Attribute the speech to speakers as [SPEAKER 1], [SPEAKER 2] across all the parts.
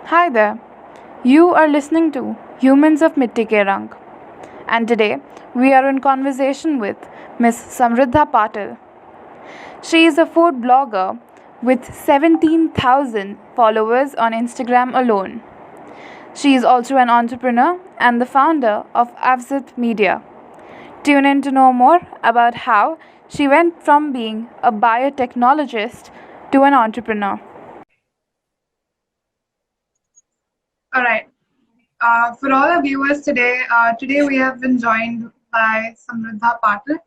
[SPEAKER 1] Hi there. You are listening to Humans of Mitti Ke Rang. And today we are in conversation with Miss Samruddha Patil. She is a food blogger with 17,000 followers on Instagram alone. She is also an entrepreneur and the founder of Avzit Media. Tune in to know more about how she went from being a biotechnologist to an entrepreneur.
[SPEAKER 2] All right. For all our viewers today
[SPEAKER 3] Yeah.
[SPEAKER 2] we have been joined by Samruddha Patil.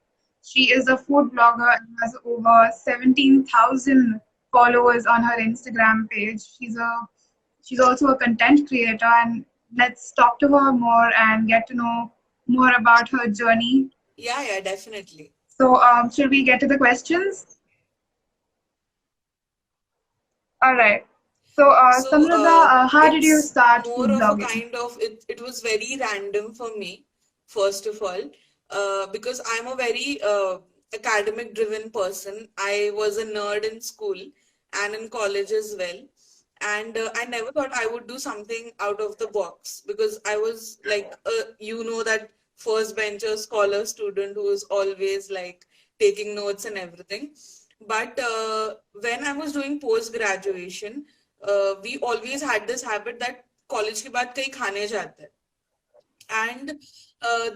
[SPEAKER 2] She is a food blogger and has over 17,000 followers on her Instagram page. She's also a content creator, and let's talk to her more and get to know more about her journey.
[SPEAKER 3] Yeah, definitely.
[SPEAKER 2] So, should we get to the questions? All right. So,
[SPEAKER 3] So
[SPEAKER 2] Samruddha, how did you
[SPEAKER 3] it's
[SPEAKER 2] start
[SPEAKER 3] more
[SPEAKER 2] food
[SPEAKER 3] of a
[SPEAKER 2] blogging?
[SPEAKER 3] kind of it was very random for me, first of all, because I'm a very academic driven person. I was a nerd in school and in college as well. And I never thought I would do something out of the box because I was like, that first bencher scholar student who was always like taking notes and everything. But when I was doing post graduation, we always had this habit that college के बाद कहीं खाने जाते हैं and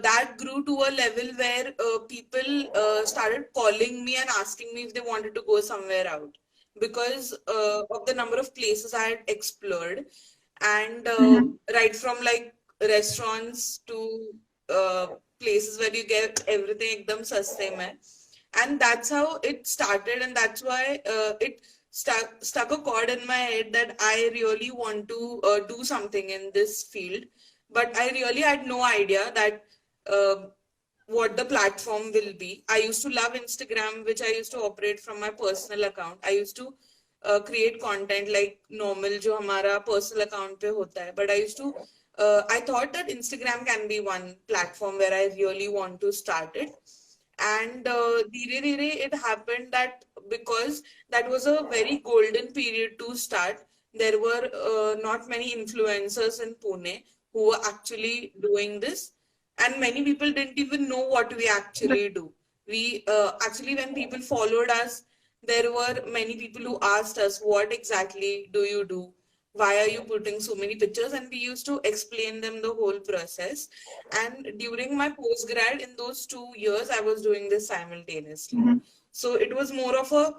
[SPEAKER 3] that grew to a level where people started calling me and asking me if they wanted to go somewhere out because of the number of places I had explored and
[SPEAKER 2] Mm-hmm.
[SPEAKER 3] right from like restaurants to uh, places where you get everything ekdam saste mein and that's how it started and that's why it stuck a chord in my head that I really want to do something in this field but I really had no idea that uh, what the platform will be. I used to love Instagram, which I used to operate from my personal account. I used to create content like normal, जो हमारा personal account पे होता है. But I thought that Instagram can be one platform where I really want to start it. And धीरे धीरे it happened that because that was a very golden period to start, there were not many influencers in Pune who were actually doing this and many people didn't even know what we actually do. We actually, when people followed us, there were many people who asked us, what exactly do you do? Why are you putting so many pictures? And we used to explain them the whole process. And during my postgrad, in those 2 years, I was doing this simultaneously.
[SPEAKER 2] Mm-hmm.
[SPEAKER 3] So it was more of a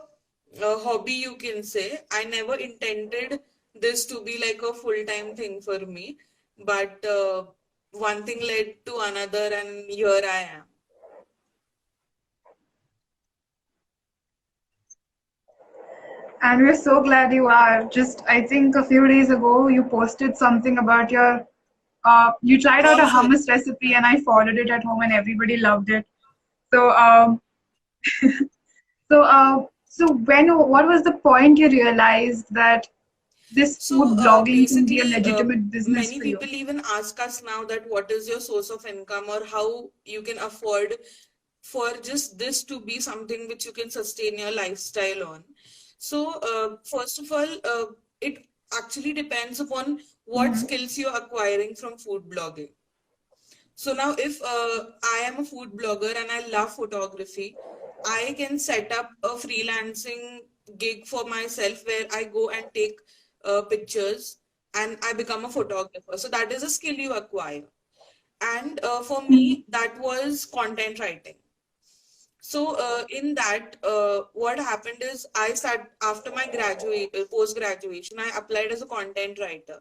[SPEAKER 3] hobby, you can say. I never intended this to be like a full-time thing for me. But one thing led to another, and here I am.
[SPEAKER 2] And we're so glad you are. Just, I think a few days ago, you posted something about you tried out a
[SPEAKER 3] Golf with.
[SPEAKER 2] hummus recipe,
[SPEAKER 3] Yeah.
[SPEAKER 2] and I followed it at home, and everybody loved it. So, what was the point you realized that this
[SPEAKER 3] So
[SPEAKER 2] food blogging can be a
[SPEAKER 3] basically,
[SPEAKER 2] legitimate business
[SPEAKER 3] many
[SPEAKER 2] for you?
[SPEAKER 3] people even ask us now that what is your source of income or how you can afford for just this to be something which you can sustain your lifestyle on. So first of all, it actually depends upon what
[SPEAKER 2] Mm-hmm.
[SPEAKER 3] skills you're acquiring from food blogging. So now, if I am a food blogger and I love photography, I can set up a freelancing gig for myself where I go and take pictures and I become a photographer. So that is a skill you acquire. And for me, that was content writing. So in that, what happened is I started after my post graduation, I applied as a content writer,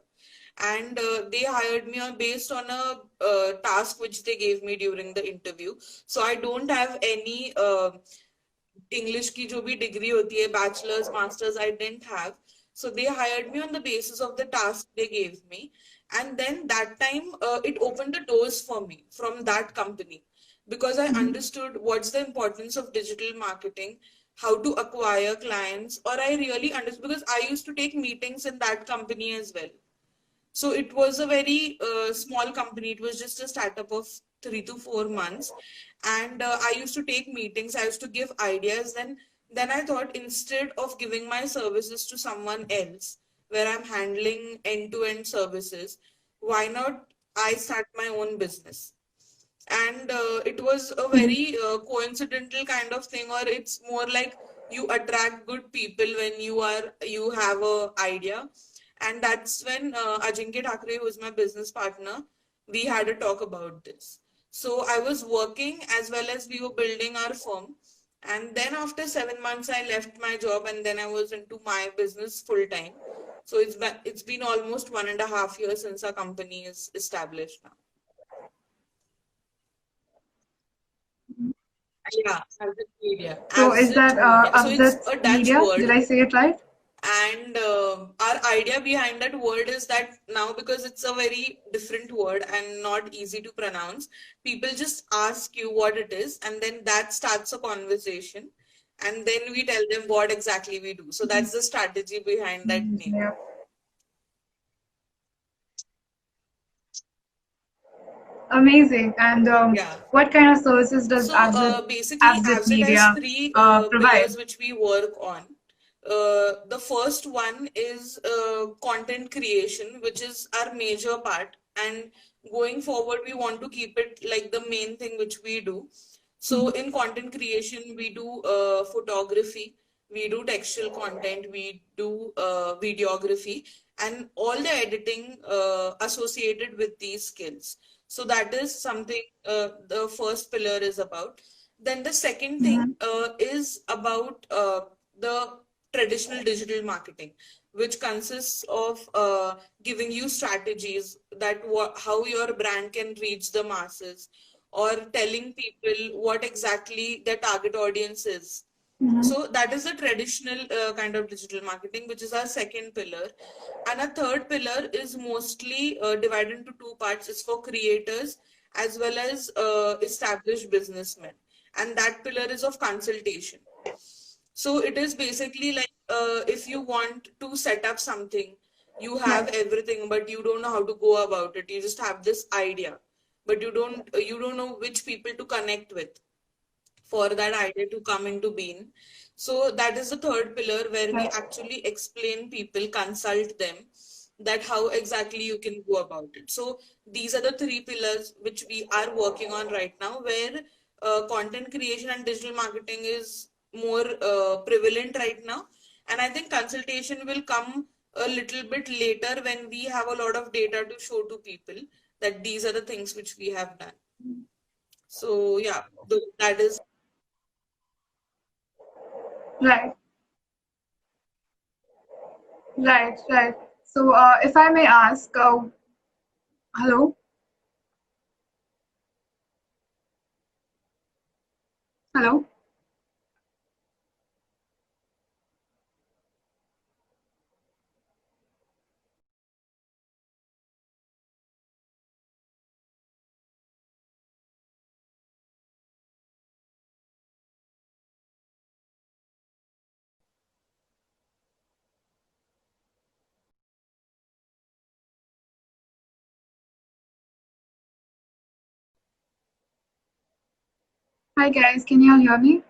[SPEAKER 3] and they hired me on based on a task which they gave me during the interview. So I don't have any English की जो भी degree होती है, bachelor's, master's, I didn't have. So they hired me on the basis of the task they gave me, and then that time it opened the doors for me from that company because I
[SPEAKER 2] Mm-hmm.
[SPEAKER 3] understood what's the importance of digital marketing, how to acquire clients, or I really understood because I used to take meetings in that company as well. So it was a very small company. It was just a startup of 3 to 4 months, and I used to take meetings. I used to give ideas. Then I thought instead of giving my services to someone else, where I'm handling end-to-end services. Why not I start my own business? And it was a very coincidental kind of thing, or it's more like you attract good people when you have a idea. And that's when Ajinkya Thakre, who is my business partner, we had a talk about this. So I was working as well as we were building our firm. And then after 7 months, I left my job and then I was into my business full time. So it's been almost 1.5 years since our company is established now. Yeah, Azit Media.
[SPEAKER 2] So is
[SPEAKER 3] Azit
[SPEAKER 2] that
[SPEAKER 3] Media. So it's
[SPEAKER 2] Avdat
[SPEAKER 3] a Dutch
[SPEAKER 2] Media? Did
[SPEAKER 3] word,
[SPEAKER 2] I say it right?
[SPEAKER 3] and our idea behind that word is that now, because it's a very different word and not easy to pronounce, people just ask you what it is, and then that starts a conversation, and then we tell them what exactly we do. So that's the strategy behind that name.
[SPEAKER 2] Yeah. Amazing. And
[SPEAKER 3] Yeah.
[SPEAKER 2] what kind of services does
[SPEAKER 3] So basically,
[SPEAKER 2] Avdat
[SPEAKER 3] Avzit has
[SPEAKER 2] Media
[SPEAKER 3] three
[SPEAKER 2] provide?
[SPEAKER 3] pillars which we work on. The first one is content creation, which is our major part. And going forward, we want to keep it like the main thing which we do. So in content creation, we do photography, we do textual content, we do videography, and all the editing associated with these skills. So that is something the first pillar is about. Then the second thing is about the traditional digital marketing, which consists of giving you strategies that how your brand can reach the masses, or telling people what exactly their target audience is. So that is the traditional kind of digital marketing, which is our second pillar. And a third pillar is mostly divided into two parts. It's for creators as well as established businessmen. And that pillar is of consultation. So it is basically like if you want to set up something, you have
[SPEAKER 2] Right.
[SPEAKER 3] everything, but you don't know how to go about it. You just have this idea, but you don't know which people to connect with for that idea to come into being. So that is the third pillar where we
[SPEAKER 2] Right.
[SPEAKER 3] actually explain people, consult them, that how exactly you can go about it. So these are the three pillars which we are working on right now, where content creation and digital marketing is more prevalent right now. And I think consultation will come a little bit later when we have a lot of data to show to people that these are the things which we have done. So yeah, that is.
[SPEAKER 2] Right. Right. Right. So if I may ask, hello, hello. Hi guys, can you all hear me?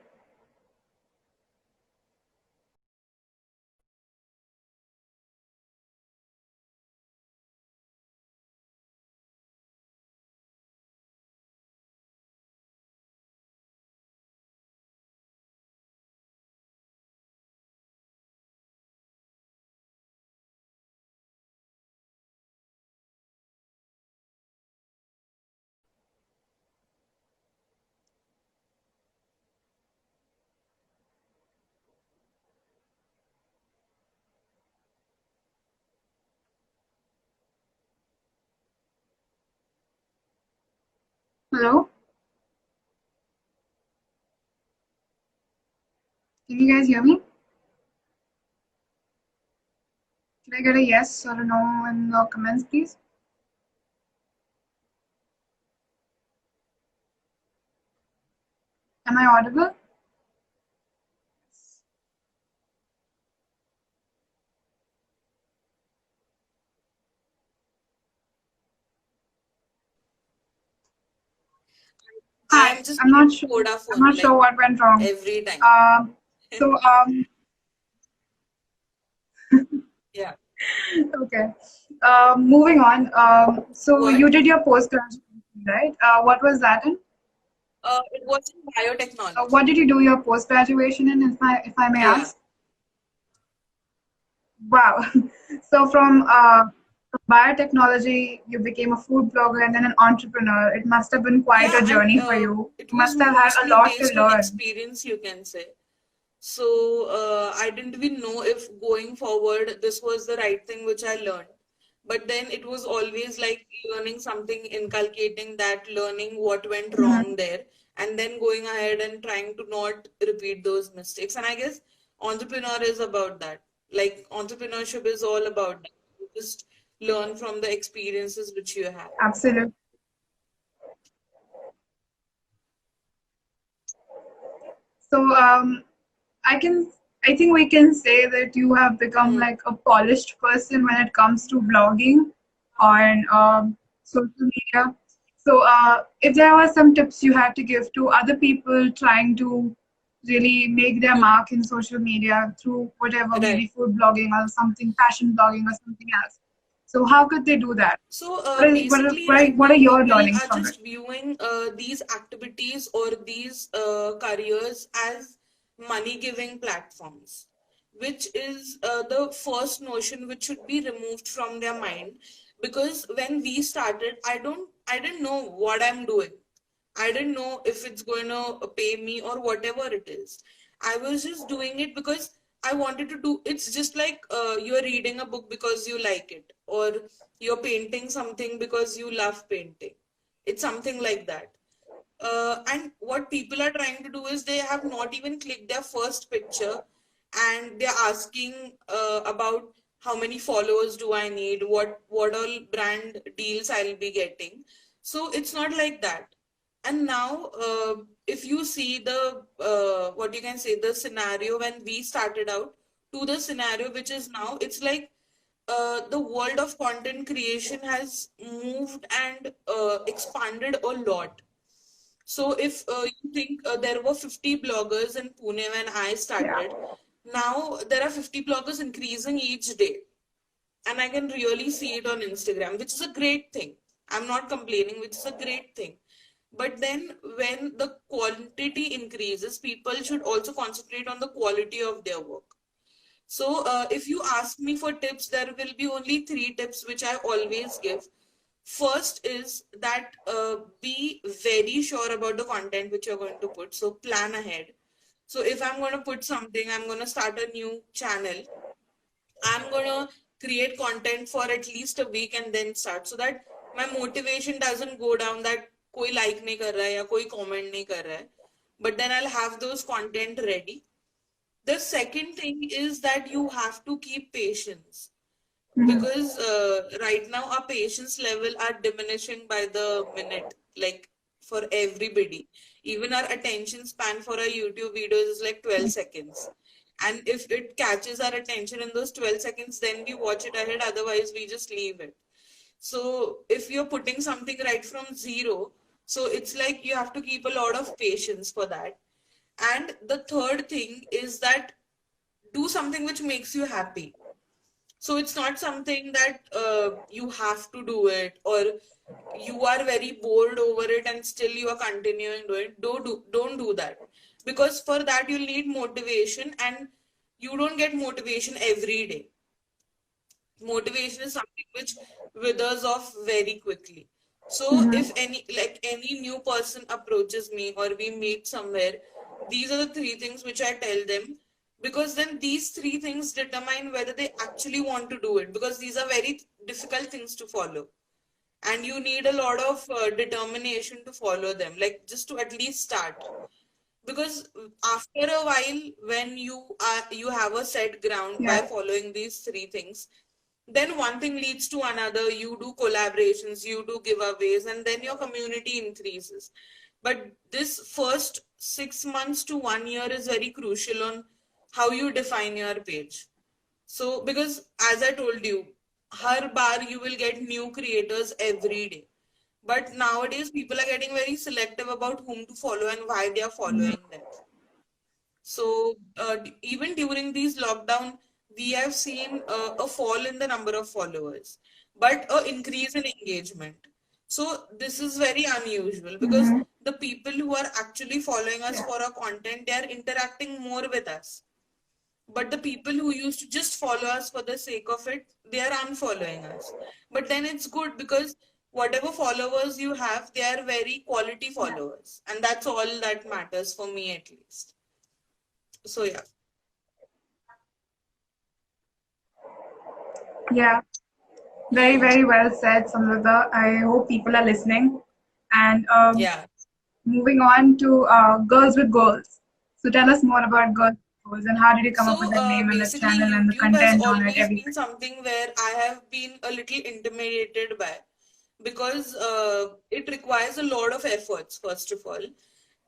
[SPEAKER 2] Hello, can you guys hear me? Can I get a yes or a no in the comments, please? Am I audible?
[SPEAKER 3] I
[SPEAKER 2] Hi,
[SPEAKER 3] am just
[SPEAKER 2] I'm
[SPEAKER 3] getting
[SPEAKER 2] not sure. I'm
[SPEAKER 3] Vodafone
[SPEAKER 2] not sure
[SPEAKER 3] like
[SPEAKER 2] what went wrong.
[SPEAKER 3] every time.
[SPEAKER 2] Um, so
[SPEAKER 3] Yeah.
[SPEAKER 2] Okay. Moving on. So you
[SPEAKER 3] What?
[SPEAKER 2] did your post graduation, right? What was that in?
[SPEAKER 3] It was in biotechnology.
[SPEAKER 2] What did you do your post graduation in, if I may
[SPEAKER 3] Yeah.
[SPEAKER 2] ask? Wow. So from biotechnology, you became a food blogger and then an entrepreneur. It must have been quite
[SPEAKER 3] Yeah,
[SPEAKER 2] a
[SPEAKER 3] and
[SPEAKER 2] journey for you.
[SPEAKER 3] it
[SPEAKER 2] You
[SPEAKER 3] was
[SPEAKER 2] must have had a
[SPEAKER 3] mostly
[SPEAKER 2] lot to
[SPEAKER 3] based on
[SPEAKER 2] learn.
[SPEAKER 3] experience, you can say. So I didn't even know if going forward this was the right thing which I learned. But then it was always like learning something, inculcating that, learning what went
[SPEAKER 2] Mhm.
[SPEAKER 3] wrong there, and then going ahead and trying to not repeat those mistakes. And I guess entrepreneur is about that. Like entrepreneurship is all about that. You just learn from the experiences which you have.
[SPEAKER 2] Absolutely. So I can I think we can say that you have become
[SPEAKER 3] Hmm.
[SPEAKER 2] like a polished person when it comes to blogging on social media. So if there were some tips you had to give to other people trying to really make their
[SPEAKER 3] Hmm.
[SPEAKER 2] mark in social media through whatever,
[SPEAKER 3] Right.
[SPEAKER 2] maybe food blogging or something, fashion blogging or something else. So how could they do that?
[SPEAKER 3] So
[SPEAKER 2] What
[SPEAKER 3] basically,
[SPEAKER 2] are,
[SPEAKER 3] right
[SPEAKER 2] what are
[SPEAKER 3] now,
[SPEAKER 2] your
[SPEAKER 3] people
[SPEAKER 2] learnings
[SPEAKER 3] are
[SPEAKER 2] from it?
[SPEAKER 3] just viewing these activities or these careers as money-giving platforms, which is the first notion which should be removed from their mind. Because when we started, I didn't know what I'm doing. I didn't know if it's going to pay me or whatever it is. I was just doing it because I wanted to do. It's just like you're reading a book because you like it, or you're painting something because you love painting. It's something like that. And what people are trying to do is they have not even clicked their first picture and they're asking about how many followers do I need, what all brand deals I'll be getting. So it's not like that. And now, if you see the what you can say, the scenario when we started out to the scenario which is now, it's like the world of content creation has moved and expanded a lot. So if you think there were 50 bloggers in Pune when I
[SPEAKER 2] Yeah.
[SPEAKER 3] started, now there are 50 bloggers increasing each day. And I can really see it on Instagram, which is a great thing. I'm not complaining, which is a great thing. But then when the quantity increases, people should also concentrate on the quality of their work. So, if you ask me for tips, there will be only three tips which I always give. First is that be very sure about the content which you're going to put. So, plan ahead. So, if I'm going to put something, I'm going to start a new channel. I'm going to create content for at least a week and then start so that my motivation doesn't go down that कोई like नहीं कर रहा है या कोई comment नहीं कर रहा है. But then I'll have those content ready. The second thing is that you have to keep patience
[SPEAKER 2] Mhm.
[SPEAKER 3] because right now our patience level are diminishing by the minute, like for everybody. Even our attention span for our YouTube videos is like 12 seconds. And if it catches our attention in those 12 seconds, then we watch it ahead, otherwise we just leave it. So if you're putting something right from zero, so it's like you have to keep a lot of patience for that. And the third thing is that do something which makes you happy. So it's not something that you have to do it or you are very bored over it and still you are continuing doing it. Don't do that. Because for that you'll need motivation and you don't get motivation every day. Motivation is something which withers off very quickly. So
[SPEAKER 2] Mhm.
[SPEAKER 3] if any new person approaches me or we meet somewhere, these are the three things which I tell them, because then these three things determine whether they actually want to do it, because these are very difficult things to follow and you need a lot of determination to follow them, like just to at least start. Because after a while, when you have a set ground by
[SPEAKER 2] Yeah.
[SPEAKER 3] following these three things, then one thing leads to another. You do collaborations, you do giveaways, and then your community increases. But this first 6 months to 1 year is very crucial on how you define your page. So, because as I told you, har bar you will get new creators every day. But nowadays, people are getting very selective about whom to follow and why they are following them. So even during these lockdown, we have seen a fall in the number of followers, but a increase in engagement. So this is very unusual because
[SPEAKER 2] Mm-hmm.
[SPEAKER 3] the people who are actually following us
[SPEAKER 2] Yeah.
[SPEAKER 3] for our content, they are interacting more with us. But the people who used to just follow us for the sake of it, they are unfollowing us. But then it's good because whatever followers you have, they are very quality
[SPEAKER 2] Yeah.
[SPEAKER 3] followers. And that's all that matters for me at least. So yeah.
[SPEAKER 2] Yeah. Very,
[SPEAKER 3] Hmm.
[SPEAKER 2] very well said, Samruddha. I hope people are listening. And
[SPEAKER 3] Yeah.
[SPEAKER 2] moving on to Girls with Goals. So tell us more about Girls with Goals and how did you come up with
[SPEAKER 3] So
[SPEAKER 2] the name and the
[SPEAKER 3] basically,
[SPEAKER 2] channel and the
[SPEAKER 3] YouTube has
[SPEAKER 2] content on it,
[SPEAKER 3] always been
[SPEAKER 2] everything.
[SPEAKER 3] something where I have been a little intimidated by because it requires a lot of efforts, first of all.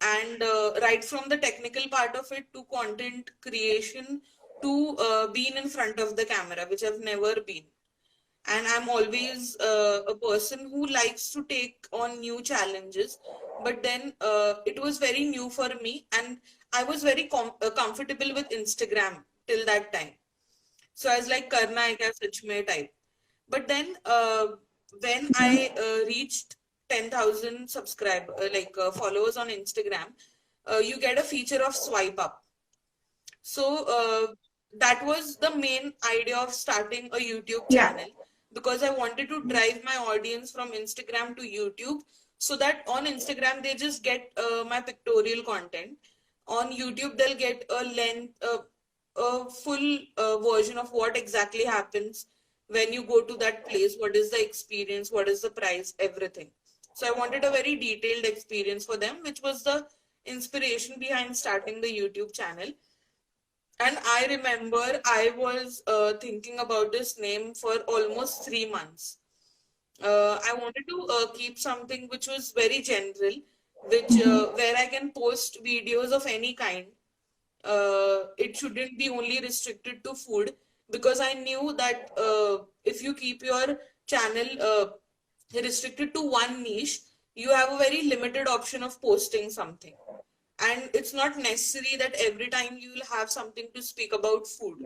[SPEAKER 3] And right from the technical part of it to content creation to being in front of the camera, which I've never been. And I'm always a person who likes to take on new challenges. But then it was very new for me, and I was very comfortable with Instagram till that time. So I was like, "Karna hai kya sach mein" type. But then when I reached 10,000 followers on Instagram, you get a feature of swipe up. So that was the main idea of starting a YouTube
[SPEAKER 2] Yeah.
[SPEAKER 3] channel because I wanted to drive my audience from Instagram to YouTube so that on Instagram they just get my pictorial content. On YouTube they'll get a full version of what exactly happens when you go to that place, what is the experience, what is the price, everything. So I wanted a very detailed experience for them, which was the inspiration behind starting the YouTube channel. And I remember I was thinking about this name for almost 3 months. I wanted to keep something which was very general, which where I can post videos of any kind. It shouldn't be only restricted to food because I knew that if you keep your channel restricted to one niche, you have a very limited option of posting something, and it's not necessary that every time you will have something to speak about food.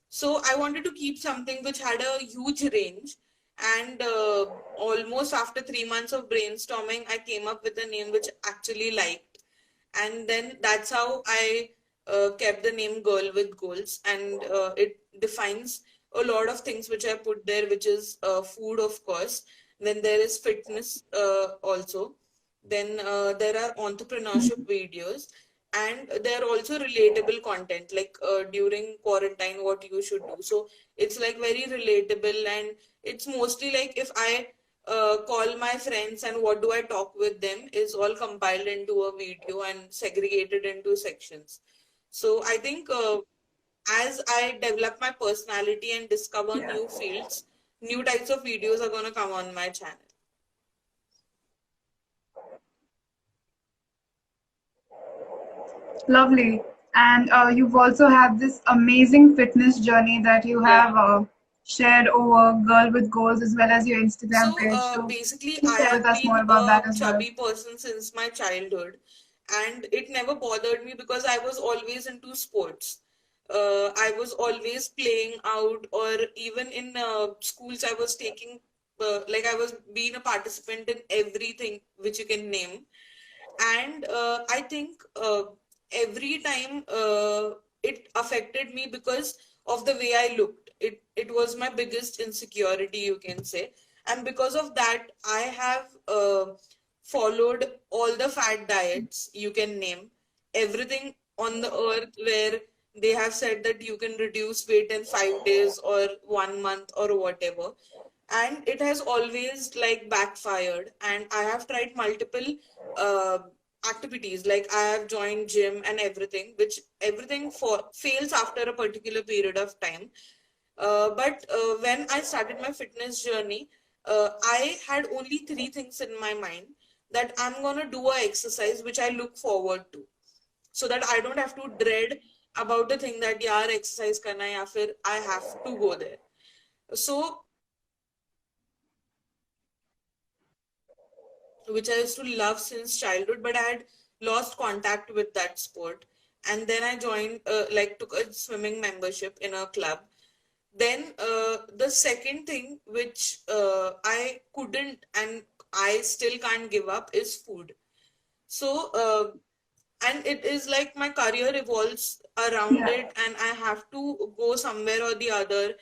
[SPEAKER 3] So I wanted to keep something which had a huge range, and almost after 3 months of brainstorming, I came up with a name which I actually liked, and then that's how I kept the name Girl with Goals, and it defines a lot of things which I put there, which is food, of course. Then there is fitness also. Then there are entrepreneurship videos, and there are also relatable content like during quarantine what you should do. So it's like very relatable, and it's mostly like if I call my friends and what do I talk with them is all compiled into a video and segregated into sections. So I think as I develop my personality and discover
[SPEAKER 2] Yeah.
[SPEAKER 3] new fields, new types of videos are going to come on my channel.
[SPEAKER 2] Lovely. And you've also had this amazing fitness journey that you
[SPEAKER 3] Yeah.
[SPEAKER 2] have shared over Girl with Goals as well as your Instagram
[SPEAKER 3] So
[SPEAKER 2] page. So
[SPEAKER 3] basically,
[SPEAKER 2] please
[SPEAKER 3] I
[SPEAKER 2] share with
[SPEAKER 3] have
[SPEAKER 2] us more
[SPEAKER 3] been
[SPEAKER 2] about
[SPEAKER 3] a
[SPEAKER 2] that as well.
[SPEAKER 3] chubby person since my childhood, and it never bothered me because I was always into sports. I was always playing out, or even in schools, I was taking, like, I was being a participant in everything which you can name. And I think every time it affected me because of the way I looked. It was my biggest insecurity, you can say, and because of that I have followed all the fat diets you can name, everything on the earth where they have said that you can reduce weight in 5 days or 1 month or whatever, and it has always like backfired. And I have tried multiple uh, activities, like I have joined gym and everything, which everything for fails after a particular period of time. But when I started my fitness journey, I had only three things in my mind, that I'm gonna do a exercise which I look forward to, so that I don't have to dread about the thing that yaar exercise karna hai ya fir I have to go there. So which I used to love since childhood, but I had lost contact with that sport. and then I joined, took a swimming membership in a club. Then the second thing which I couldn't and I still can't give up is food. So, and it is like my career revolves around
[SPEAKER 2] Yeah.
[SPEAKER 3] it, and I have to go somewhere or the other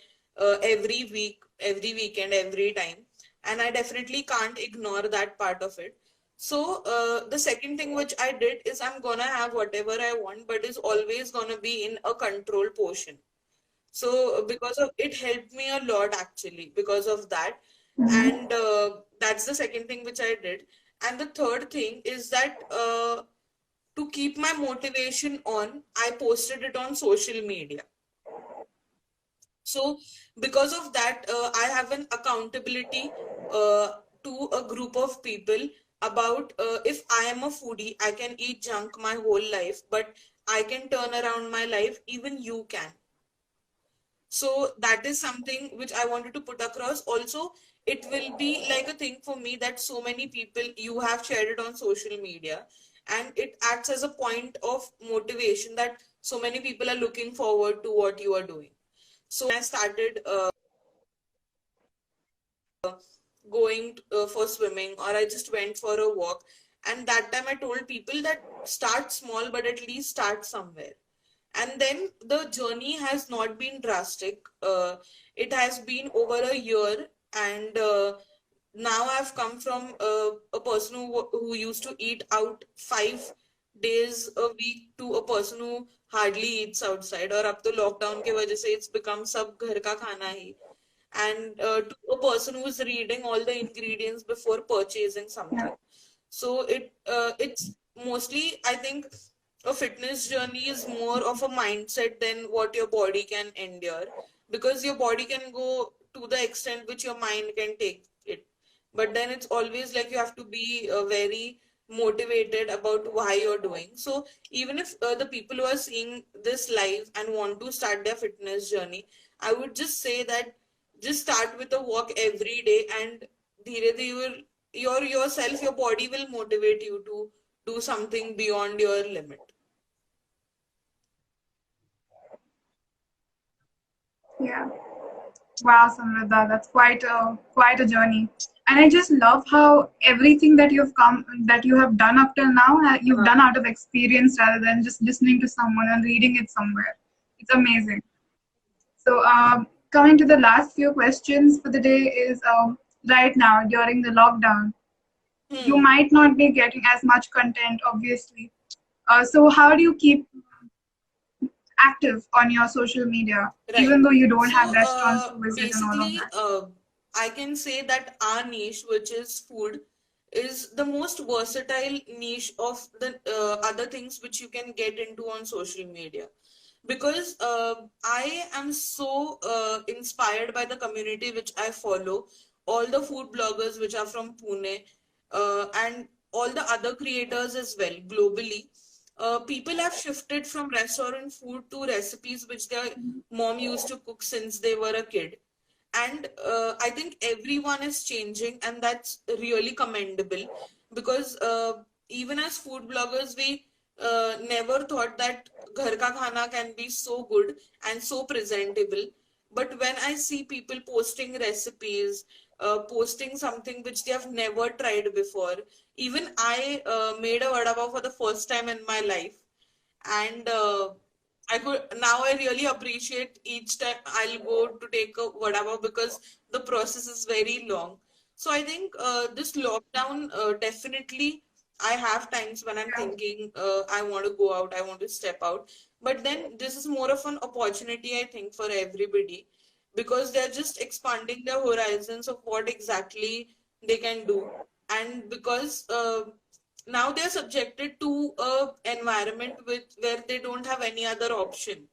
[SPEAKER 3] every week, every weekend, every time. And I definitely can't ignore that part of it. So, the second thing which I did is I'm gonna have whatever I want, but it's always gonna be in a controlled portion. So because of it helped me a lot actually because of that. And that's the second thing which I did. And the third thing is that to keep my motivation on, I posted it on social media. So because of that, I have an accountability to a group of people about if I am a foodie, I can eat junk my whole life, but I can turn around my life, even you can. So that is something which I wanted to put across. Also, it will be like a thing for me that so many people, you have shared it on social media, and it acts as a point of motivation that so many people are looking forward to what you are doing. So I started going for swimming, or I just went for a walk. And that time I told people that start small, but at least start somewhere. And then the journey has not been drastic. It has been over a year, and now I've come from a person who used to eat out 5 days a week to a person who hardly eats outside. और अब तो lockdown के वजह से it's become सब घर का खाना ही. And to a person who is reading all the ingredients before purchasing
[SPEAKER 2] Yeah.
[SPEAKER 3] something. So it's mostly, I think, a fitness journey is more of a mindset than what your body can endure, because your body can go to the extent which your mind can take it. But then it's always like you have to be very motivated about why you're doing. So even if the people who are seeing this live and want to start their fitness journey, I would just say that just start with a walk every day, and धीरे धीरे you will, yourself, your body will motivate you to do something beyond your limit.
[SPEAKER 2] Yeah. Wow, Samruddha, that's quite a journey. And I just love how everything that you have done up till now, you've done out of experience rather than just listening to someone and reading it somewhere. It's amazing. So, coming to the last few questions for the day is right now during the lockdown, you
[SPEAKER 3] Hmm.
[SPEAKER 2] might not be getting as much content, obviously. So, how do you keep active on your social media,
[SPEAKER 3] Right.
[SPEAKER 2] even though you don't have
[SPEAKER 3] So
[SPEAKER 2] restaurants to visit and all of
[SPEAKER 3] basically,
[SPEAKER 2] that?
[SPEAKER 3] I can say that our niche, which is food, is the most versatile niche of the other things which you can get into on social media. Because I am so inspired by the community which I follow, all the food bloggers which are from Pune, and all the other creators as well globally. People have shifted from restaurant food to recipes which their mom used to cook since they were a kid. And I think everyone is changing, and that's really commendable, because even as food bloggers, we never thought that ghar ka khana can be so good and so presentable. But when I see people posting recipes, posting something which they have never tried before, even I made a vada pav for the first time in my life, and I could now I really appreciate each time I'll go to take a whatever, because the process is very long. So I think this lockdown, definitely I have times when I'm
[SPEAKER 2] Yeah.
[SPEAKER 3] thinking I want to go out, I want to step out, but then this is more of an opportunity, I think, for everybody, because they're just expanding their horizons of what exactly they can do. And because now they're subjected to a environment where they don't have any other option.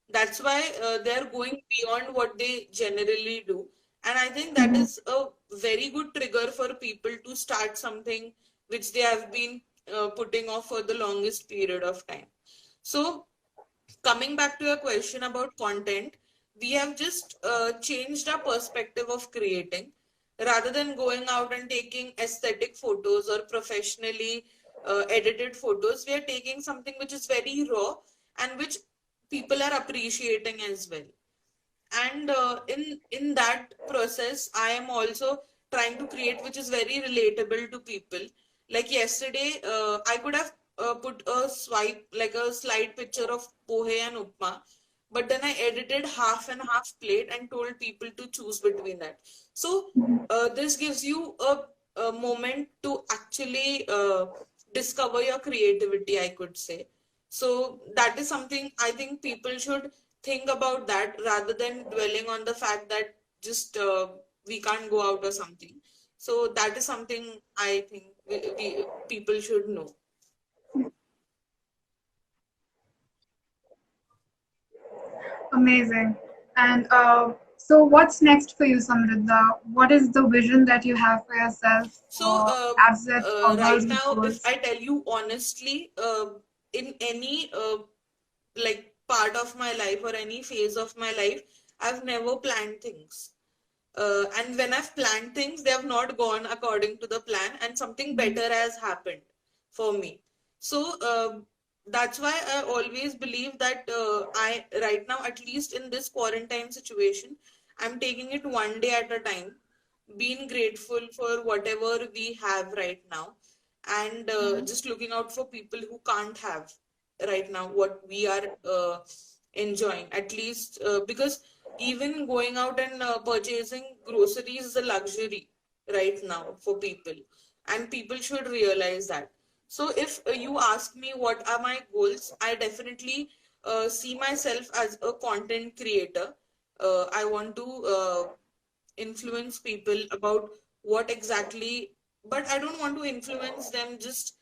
[SPEAKER 3] That's why they're going beyond what they generally do. And I think that
[SPEAKER 2] Mhm.
[SPEAKER 3] is a very good trigger for people to start something which they have been putting off for the longest period of time. So coming back to your question about content, we have just changed our perspective of creating. Rather than going out and taking aesthetic photos or professionally edited photos. We are taking something which is very raw and which people are appreciating as well. And in that process, I am also trying to create which is very relatable to people. Like yesterday, I could have put a swipe like a slide picture of pohe and upma, but then I edited half and half plate and told people to choose between that. So this gives you a moment to actually discover your creativity, I could say. So that is something I think people should think about, that rather than dwelling on the fact that just we can't go out or something. So that is something I think people should know.
[SPEAKER 2] Amazing. And so, what's next for you, Samruddha? What is the vision that you have for yourself,
[SPEAKER 3] So
[SPEAKER 2] for ABSET or
[SPEAKER 3] right
[SPEAKER 2] Girls with
[SPEAKER 3] now, if
[SPEAKER 2] Goals?
[SPEAKER 3] I tell you honestly, in any like part of my life or any phase of my life, I've never planned things. And when I've planned things, they have not gone according to the plan, and something better has happened for me. So that's why I always believe that I, right now, at least in this quarantine situation, I'm taking it one day at a time, being grateful for whatever we have right now, and just looking out for people who can't have right now what we are enjoying, at least because even going out and purchasing groceries is a luxury right now for people, and people should realize that. So if you ask me what are my goals, I definitely see myself as a content creator. I want to influence people about what exactly, but I don't want to influence them just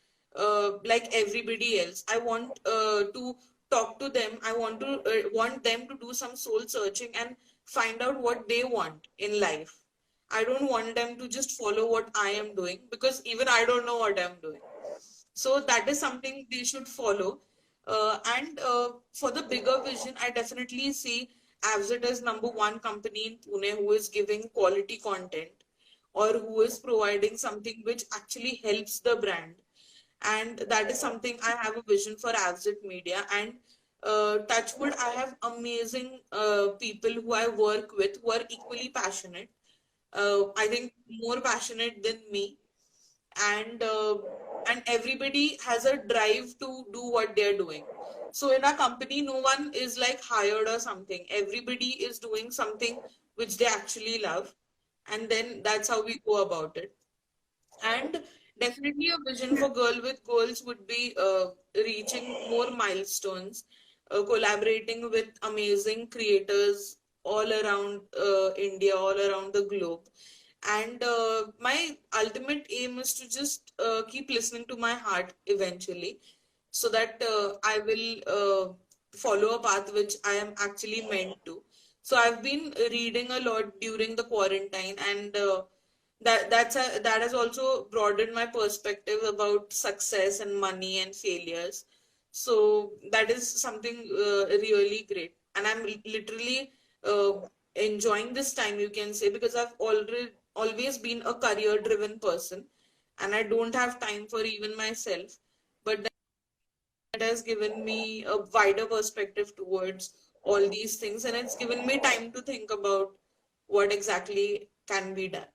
[SPEAKER 3] like everybody else. I want to talk to them. I want them to do some soul searching and find out what they want in life. I don't want them to just follow what I am doing, because even I don't know what I'm doing. So that is something they should follow. And for the bigger vision, I definitely see Avzit as number one company in Pune who is giving quality content, or who is providing something which actually helps the brand. And that is something I have a vision for Avzit Media. And touchwood, I have amazing people who I work with who are equally passionate. I think more passionate than me, and everybody has a drive to do what they're doing. So in our company, no one is like hired or something. Everybody is doing something which they actually love, and then that's how we go about it. And definitely a vision for Girl with Goals would be reaching more milestones, collaborating with amazing creators all around India, all around the globe. And my ultimate aim is to just keep listening to my heart eventually, so that I will follow a path which I am actually meant to. So I've been reading a lot during the quarantine, and that has also broadened my perspective about success and money and failures. So that is something really great, and I'm literally enjoying this time, you can say, because I've already always been a career driven person, and I don't have time for even myself. But that has given me a wider perspective towards all these things, and it's given me time to think about what exactly can be done.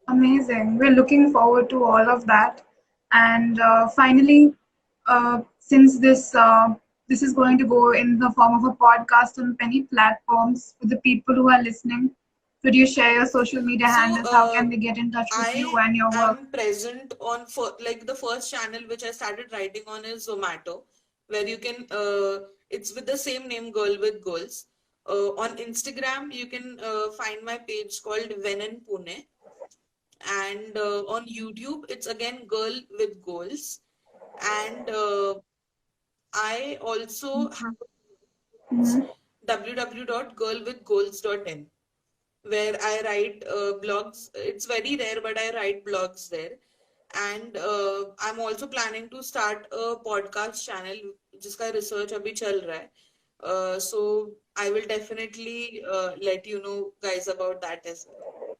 [SPEAKER 2] Amazing. We're looking forward to all of that. And finally, since this is going to go in the form of a podcast on many platforms for the people who are listening, could you share your social media
[SPEAKER 3] So,
[SPEAKER 2] handles? How can they get in touch with you
[SPEAKER 3] I
[SPEAKER 2] and your work?
[SPEAKER 3] am present on, for like, the first channel which I started writing on is Zomato, where you can it's with the same name, Girl with Goals. On Instagram, you can find my page called When in Pune, and on YouTube, it's again Girl with Goals, and I also have
[SPEAKER 2] Mhm.
[SPEAKER 3] www.girlwithgoals.in, where I write blogs. It's very rare, but I write blogs there. And I'm also planning to start a podcast channel जिसका research अभी चल रहा है. So I will definitely let you know guys about that as well.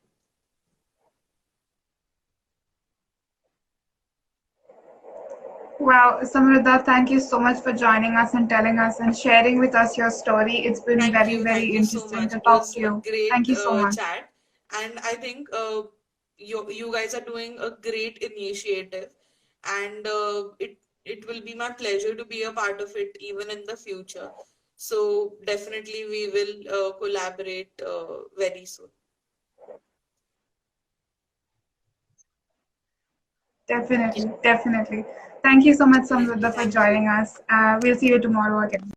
[SPEAKER 2] Wow, Samruddha, thank you so much for joining us and telling us and sharing with us your story. It's been very,
[SPEAKER 3] Thank
[SPEAKER 2] very
[SPEAKER 3] you so
[SPEAKER 2] interesting
[SPEAKER 3] much.
[SPEAKER 2] to
[SPEAKER 3] It
[SPEAKER 2] talk
[SPEAKER 3] was
[SPEAKER 2] to
[SPEAKER 3] a
[SPEAKER 2] you. Thank
[SPEAKER 3] great
[SPEAKER 2] you so much.
[SPEAKER 3] chat, and I think you guys are doing a great initiative, and it will be my pleasure to be a part of it even in the future. So definitely we will collaborate very soon.
[SPEAKER 2] Definitely, definitely. Thank you so much,
[SPEAKER 3] Definitely.
[SPEAKER 2] Samruddha, for
[SPEAKER 3] Thank you.
[SPEAKER 2] joining us. We'll see you tomorrow again.